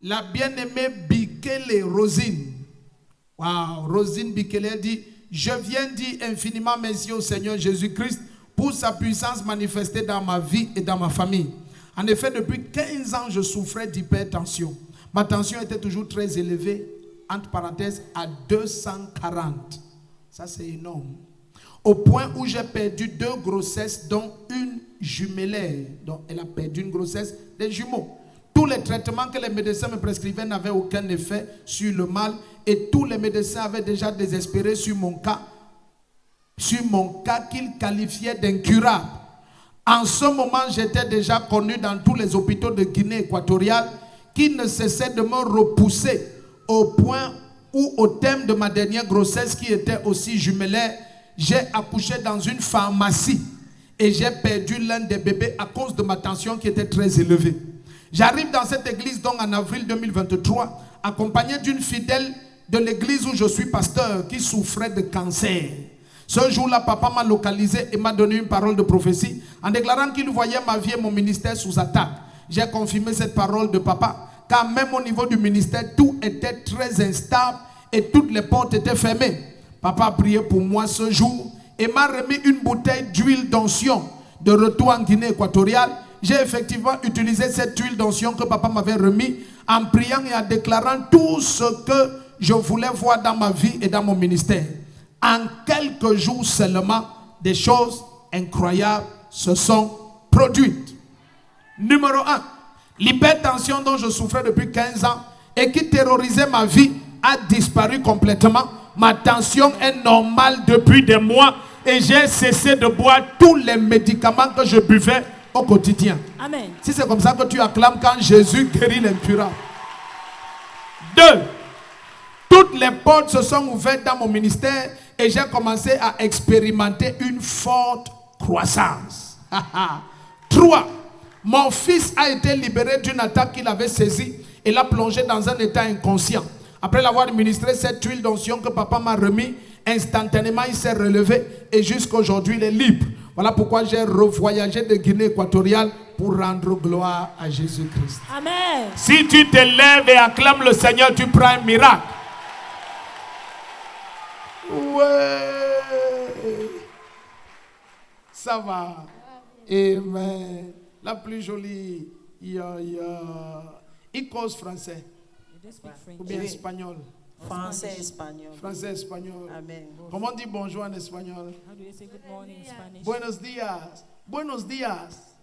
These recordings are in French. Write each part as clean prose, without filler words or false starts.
La bien-aimée Bikele Rosine. Wow, Rosine Bikele dit, je viens dire infiniment merci au Seigneur Jésus-Christ pour sa puissance manifestée dans ma vie et dans ma famille. En effet, depuis 15 ans, je souffrais d'hypertension. Ma tension était toujours très élevée, entre parenthèses, à 240. Ça, c'est énorme. Au point où j'ai perdu 2 grossesses, dont une jumellaire. Donc, elle a perdu une grossesse des jumeaux. Tous les traitements que les médecins me prescrivaient n'avaient aucun effet sur le mal. Et tous les médecins avaient déjà désespéré sur mon cas qu'ils qualifiaient d'incurable. En ce moment, j'étais déjà connu dans tous les hôpitaux de Guinée équatoriale qui ne cessaient de me repousser au point où, au terme de ma dernière grossesse qui était aussi jumellaire, j'ai accouché dans une pharmacie et j'ai perdu l'un des bébés à cause de ma tension qui était très élevée. J'arrive dans cette église donc en avril 2023 accompagné d'une fidèle de l'église où je suis pasteur qui souffrait de cancer. Ce jour-là, papa m'a localisé et m'a donné une parole de prophétie en déclarant qu'il voyait ma vie et mon ministère sous attaque. J'ai confirmé cette parole de papa, car même au niveau du ministère, tout était très instable et toutes les portes étaient fermées. Papa a prié pour moi ce jour et m'a remis une bouteille d'huile d'onction. De retour en Guinée équatoriale, j'ai effectivement utilisé cette huile d'onction que papa m'avait remis en priant et en déclarant tout ce que je voulais voir dans ma vie et dans mon ministère. En quelques jours seulement, des choses incroyables se sont produites. Numéro 1, l'hypertension dont je souffrais depuis 15 ans et qui terrorisait ma vie a disparu complètement. Ma tension est normale depuis des mois et j'ai cessé de boire tous les médicaments que je buvais au quotidien. Amen. Si c'est comme ça que tu acclames quand Jésus guérit l'incurable. 2. Toutes les portes se sont ouvertes dans mon ministère et j'ai commencé à expérimenter une forte croissance. 3. Mon fils a été libéré d'une attaque qu'il avait saisie et l'a plongé dans un état inconscient. Après l'avoir administré cette huile d'onction que papa m'a remis, instantanément il s'est relevé et jusqu'à aujourd'hui il est libre. Voilà pourquoi j'ai revoyagé de Guinée équatoriale pour rendre gloire à Jésus-Christ. Amen. Si tu te lèves et acclames le Seigneur, tu prends un miracle. Ouais. Ça va. Amen. La plus jolie. Il cause français. Ou bien espagnol. Français, espagnol. Français, espagnol. Amen. Comment on dit bonjour en espagnol? How do you say good morning in Spanish? Buenos días. Buenos días.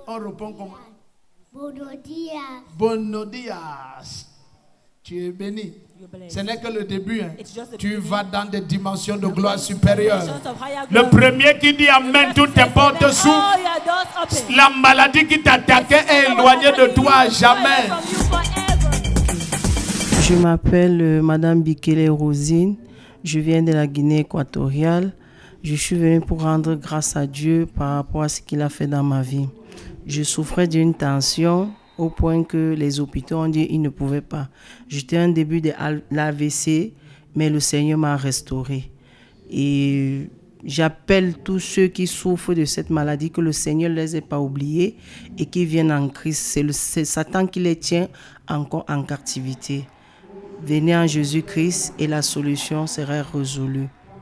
On répond comment? Buenos días. Buenos días. Tu es béni. Ce n'est que le début. Hein. Tu vas dans des dimensions de gloire supérieure. Le premier qui dit Amen, toutes tes portes s'ouvrent. La maladie qui t'attaquait est éloignée de toi à jamais. Je m'appelle Madame Bikele Rosine. Je viens de la Guinée équatoriale. Je suis venue pour rendre grâce à Dieu par rapport à ce qu'il a fait dans ma vie. Je souffrais d'une tension au point que les hôpitaux ont dit qu'ils ne pouvaient pas. J'étais un début de l'AVC, mais le Seigneur m'a restauré. Et j'appelle tous ceux qui souffrent de cette maladie, que le Seigneur ne les ait pas oubliés et qui viennent en Christ. C'est Satan qui les tient encore en captivité. Venez en Jésus-Christ et la solution sera résolue.